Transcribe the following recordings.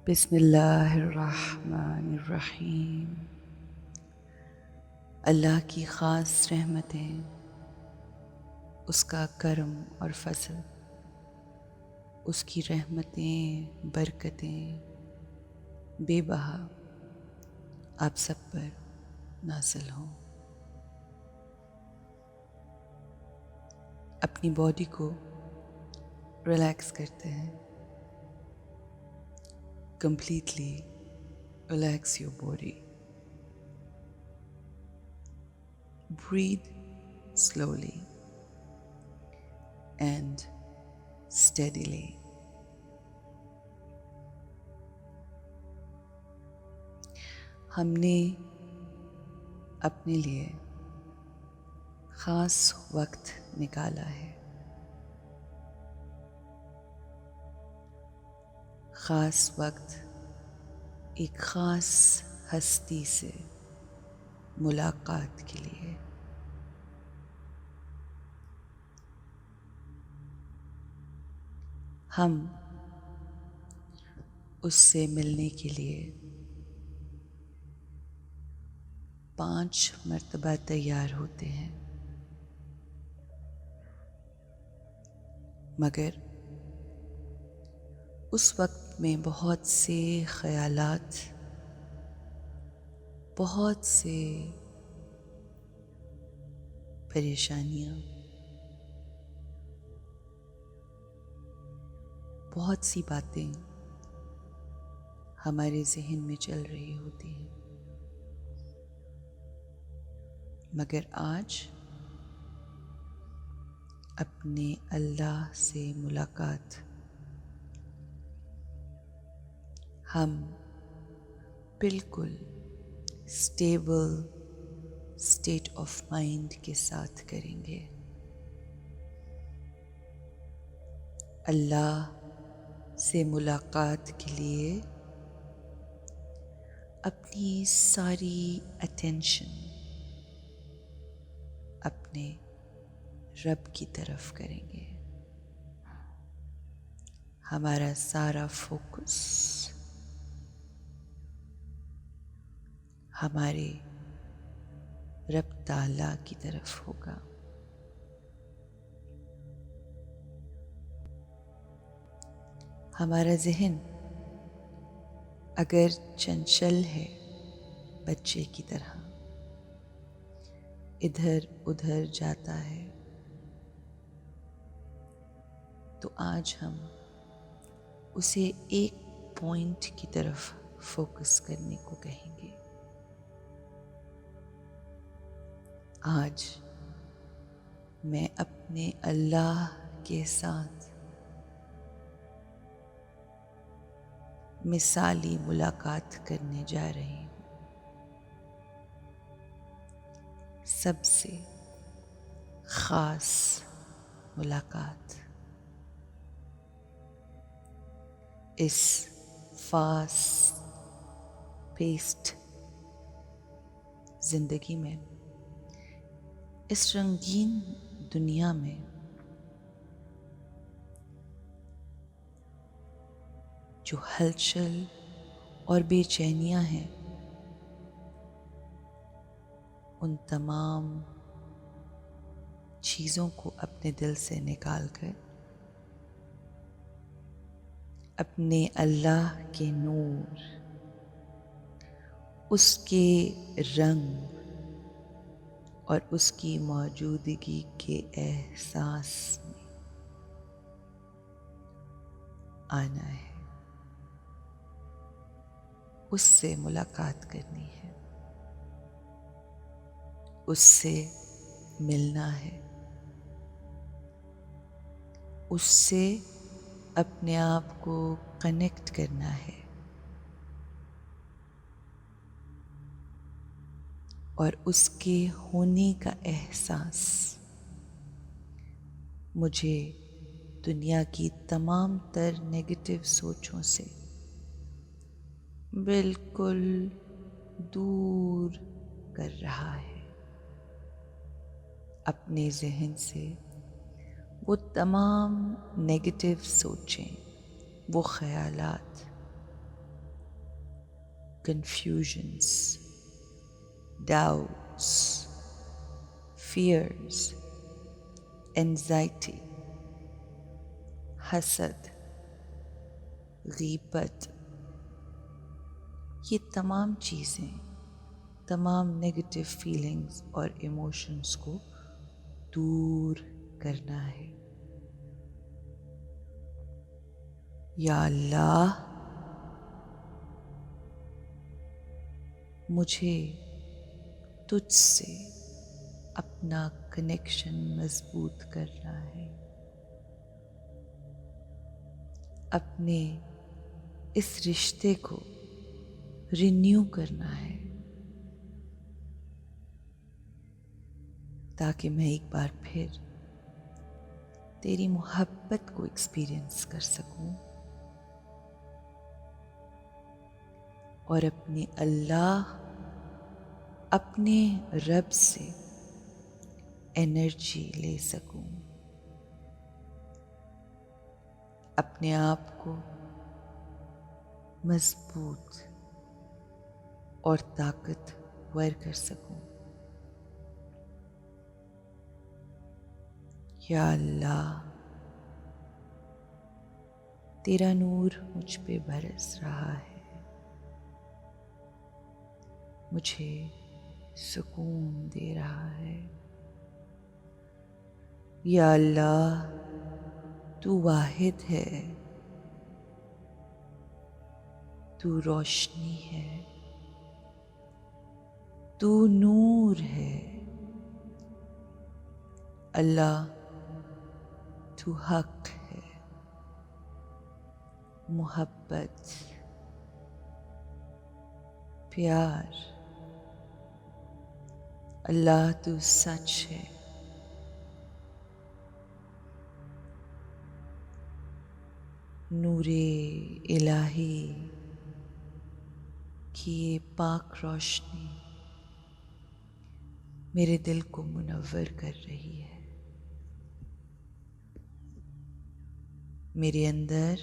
بسم اللہ الرحمن الرحیم۔ اللہ کی خاص رحمتیں، اس کا کرم اور فضل، اس کی رحمتیں برکتیں بے بہا آپ سب پر نازل ہوں۔ اپنی باڈی کو ریلیکس کرتے ہیں۔ Completely relax your body. Breathe slowly and steadily. ہم نے اپنے لیے خاص وقت نکالا ہے، خاص وقت ایک خاص ہستی سے ملاقات کے لیے۔ ہم اس سے ملنے کے لیے 5 مرتبہ تیار ہوتے ہیں، مگر اس وقت میں بہت سے خیالات، بہت سے پریشانیاں، بہت سی باتیں ہمارے ذہن میں چل رہی ہوتی ہیں، مگر آج اپنے اللہ سے ملاقات ہم بالکل اسٹیبل اسٹیٹ آف مائنڈ کے ساتھ کریں گے۔ اللہ سے ملاقات کے لیے اپنی ساری اٹینشن اپنے رب کی طرف کریں گے۔ ہمارا سارا فوکس ہمارے رب تعالیٰ کی طرف ہوگا۔ ہمارا ذہن اگر چنچل ہے، بچے کی طرح ادھر ادھر جاتا ہے، تو آج ہم اسے ایک پوائنٹ کی طرف فوکس کرنے کو کہیں گے۔ آج میں اپنے اللہ کے ساتھ مثالی ملاقات کرنے جا رہی ہوں، سب سے خاص ملاقات۔ اس فاسٹ پیسڈ زندگی میں، اس رنگین دنیا میں جو ہلچل اور بے چینیاں ہیں، ان تمام چیزوں کو اپنے دل سے نکال کر اپنے اللہ کے نور، اس کے رنگ اور اس کی موجودگی کے احساس میں آنا ہے، اس سے ملاقات کرنی ہے، اس سے ملنا ہے، اس سے اپنے آپ کو کنیکٹ کرنا ہے، اور اس کے ہونے کا احساس مجھے دنیا کی تمام تر نیگیٹو سوچوں سے بالکل دور کر رہا ہے۔ اپنے ذہن سے وہ تمام نیگیٹو سوچیں، وہ خیالات confusions, doubts, fears, anxiety, حسد, غیبت، یہ تمام چیزیں، تمام نگیٹو فیلنگز اور ایموشنز کو دور کرنا ہے۔ یا اللہ، مجھے تجھ سے اپنا کنیکشن مضبوط کرنا ہے، اپنے اس رشتے کو رینیو کرنا ہے، تاکہ میں ایک بار پھر تیری محبت کو ایکسپیرئنس کر سکوں اور اپنے اللہ، اپنے رب سے انرجی لے سکوں، اپنے آپ کو مضبوط اور طاقتور کر سکوں۔ یا اللہ، تیرا نور مجھ پہ برس رہا ہے، مجھے سکون دے رہا ہے۔ یا اللہ، تو واحد ہے، تو روشنی ہے، تو نور ہے۔ اللہ، تو حق ہے، محبت، پیار۔ اللہ، تو سچ ہے، نور الہی کی یہ پاک روشنی میرے دل کو منور کر رہی ہے، میرے اندر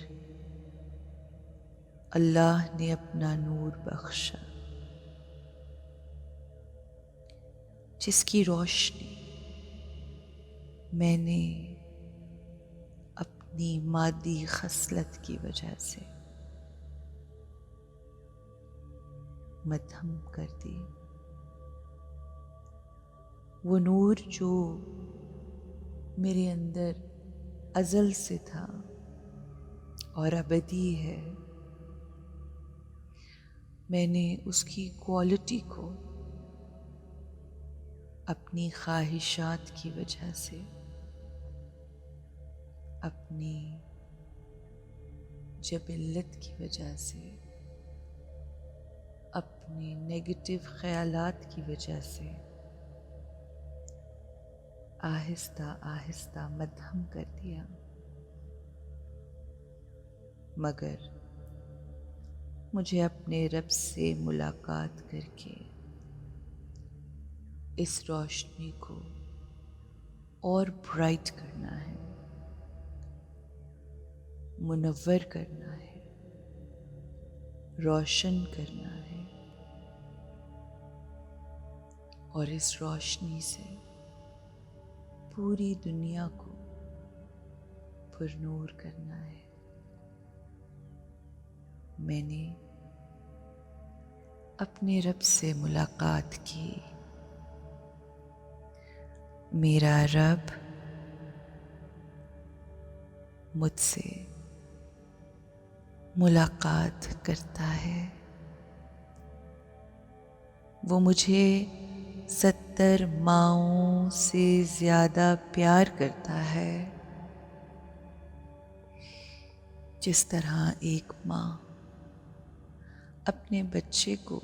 اللہ نے اپنا نور بخشا، جس کی روشنی میں نے اپنی مادی خصلت کی وجہ سے مدھم کر دی۔ وہ نور جو میرے اندر ازل سے تھا اور ابدی ہے، میں نے اس کی کوالٹی کو اپنی خواہشات کی وجہ سے، اپنی جبلت کی وجہ سے، اپنے نیگیٹو خیالات کی وجہ سے آہستہ آہستہ مدھم کر دیا، مگر مجھے اپنے رب سے ملاقات کر کے اس روشنی کو اور برائٹ کرنا ہے، منور کرنا ہے، روشن کرنا ہے، اور اس روشنی سے پوری دنیا کو پر نور کرنا ہے۔ میں نے اپنے رب سے ملاقات کی، میرا رب مجھ سے ملاقات کرتا ہے، وہ مجھے 70 ماؤں سے زیادہ پیار کرتا ہے، جس طرح ایک ماں اپنے بچے کو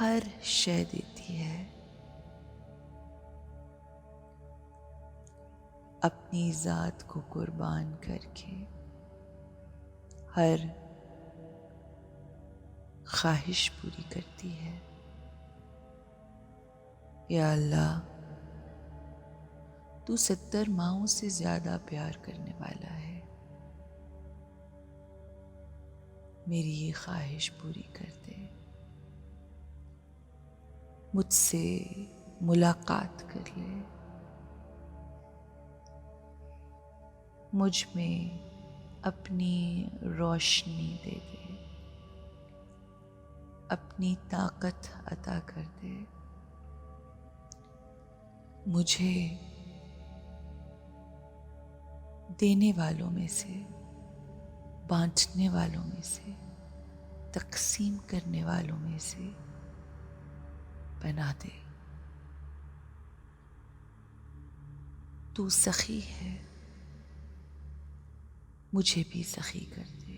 ہر شے دیتی ہے، اپنی ذات کو قربان کر کے ہر خواہش پوری کرتی ہے۔ یا اللہ، تو 70 ماؤں سے زیادہ پیار کرنے والا ہے، میری یہ خواہش پوری کر دے، مجھ سے ملاقات کر لے، مجھ میں اپنی روشنی دے دے، اپنی طاقت عطا کر دے، مجھے دینے والوں میں سے، بانٹنے والوں میں سے، تقسیم کرنے والوں میں سے بنا دے۔ تو سخی ہے، مجھے بھی سخی کر دے۔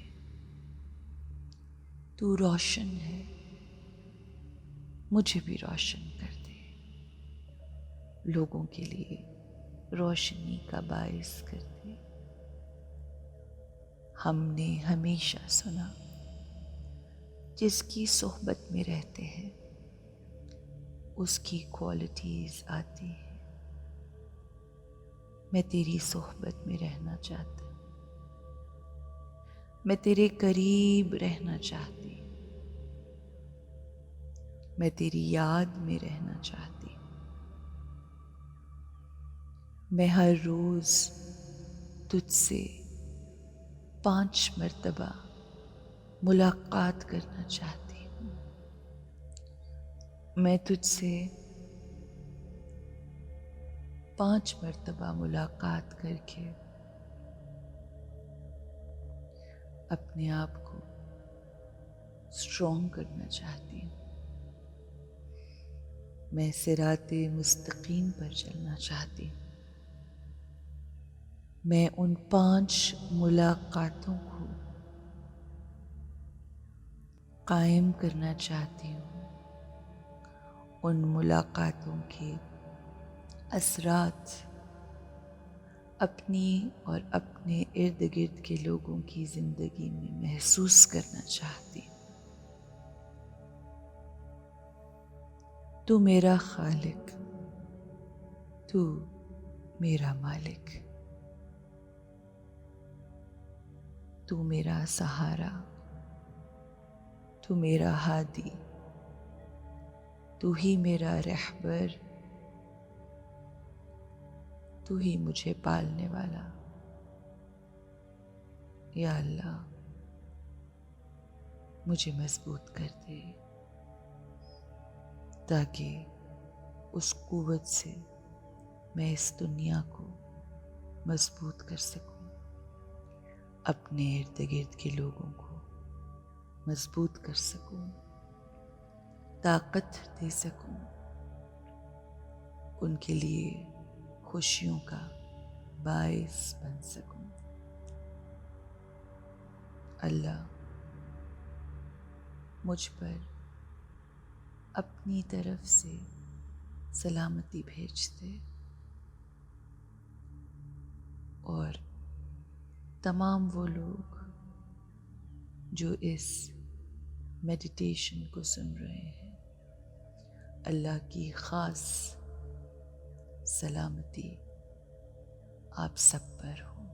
تو روشن ہے، مجھے بھی روشن کر دے، لوگوں کے لیے روشنی کا باعث کر دے۔ ہم نے ہمیشہ سنا، جس کی صحبت میں رہتے ہیں اس کی کوالٹیز آتی ہیں۔ میں تیری صحبت میں رہنا چاہتا ہوں، میں تیرے قریب رہنا چاہتی ہوں، میں تیری یاد میں رہنا چاہتی ہوں۔ میں ہر روز تجھ سے 5 مرتبہ ملاقات کرنا چاہتی ہوں۔ میں تجھ سے 5 مرتبہ ملاقات کر کے اپنے آپ کو اسٹرانگ کرنا چاہتی ہوں۔ میں صراط مستقیم پر چلنا چاہتی ہوں۔ میں ان 5 ملاقاتوں کو قائم کرنا چاہتی ہوں۔ ان ملاقاتوں کے اثرات اپنی اور اپنے ارد گرد کے لوگوں کی زندگی میں محسوس کرنا چاہتی ہوں۔ تو میرا خالق، تو میرا مالک، تو میرا سہارا، تو میرا ہادی، تو ہی میرا رہبر، تو ہی مجھے پالنے والا۔ یا اللہ، مجھے مضبوط کر دے تاکہ اس قوت سے میں اس دنیا کو مضبوط کر سکوں، اپنے ارد گرد کے لوگوں کو مضبوط کر سکوں، طاقت دے سکوں، ان کے لیے خوشیوں کا باعث بن سکوں۔ اللہ، مجھ پر اپنی طرف سے سلامتی بھیج دے، اور تمام وہ لوگ جو اس میڈیٹیشن کو سن رہے ہیں، اللہ کی خاص سلامتی آپ سب پر ہو۔